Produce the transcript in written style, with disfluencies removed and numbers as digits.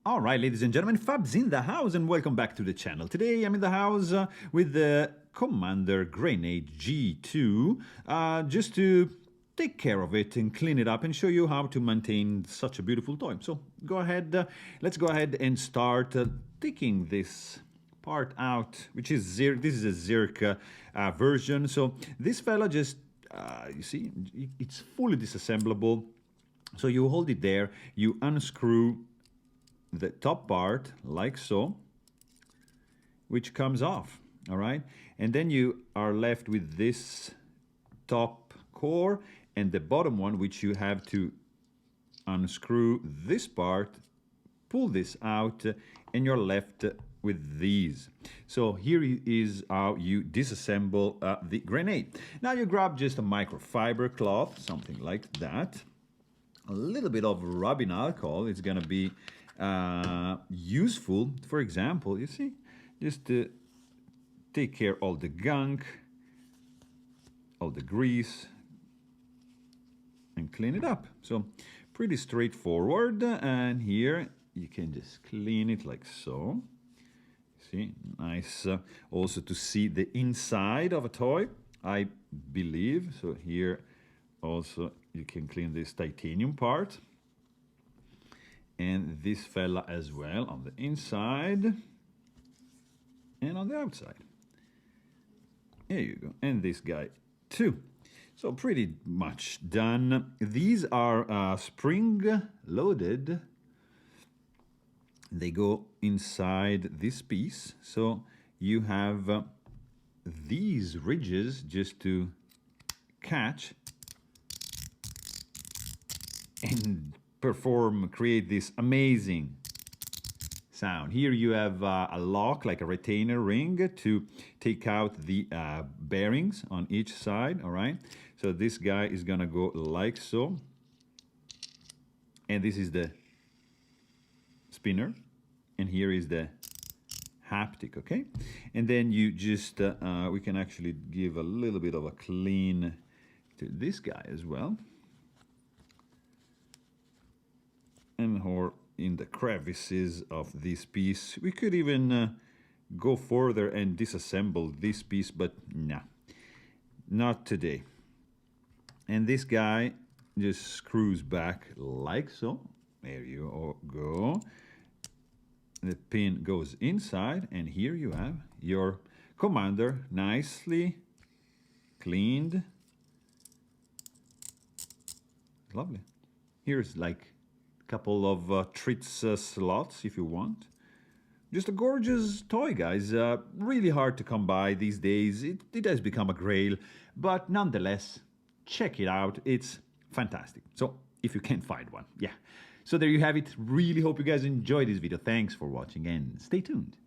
All right, ladies and gentlemen, Fab's in the house and welcome back to the channel. Today I'm in the house with the Commander Grenade G2 just to take care of it and clean it up and show you how to maintain such a beautiful toy. So go ahead, let's go ahead and start taking this part out, which is Zirk. This is a Zirk version. So this fella just, you see, it's fully disassemblable. So you hold it there, you unscrew the top part like so, which comes off, all right? And then you are left with this top core and the bottom one, which you have to unscrew this part, pull this out, and you're left with these. So here is how you disassemble the grenade. Now you grab just a microfiber cloth, something like that. A little bit of rubbing alcohol is gonna be useful. For example, you see, just to take care of all the gunk, all the grease, and clean it up. So pretty straightforward. And here you can just clean it like so. See, nice also to see the inside of a toy, I believe. So here also you can clean this titanium part and this fella as well on the inside and on the outside. There you go. And this guy too. So pretty much done. These are spring loaded. They go inside this piece. So you have these ridges just to catch and create this amazing sound. Here you have a lock, like a retainer ring, to take out the bearings on each side, all right? So this guy is gonna go like so. And this is the spinner. And here is the haptic, okay? And then you just, we can actually give a little bit of a clean to this guy as well. And or in the crevices of this piece. We could even go further and disassemble this piece, but nah, not today. And this guy just screws back like so. There you go. The pin goes inside, and here you have your Commander, nicely cleaned. Lovely. Here's like couple of treats slots if you want. Just a gorgeous toy, guys. Really hard to come by these days. It has become a grail, but nonetheless, check it out. It's fantastic. So if you can find one, yeah. So there you have it. Really hope you guys enjoyed this video. Thanks for watching and stay tuned.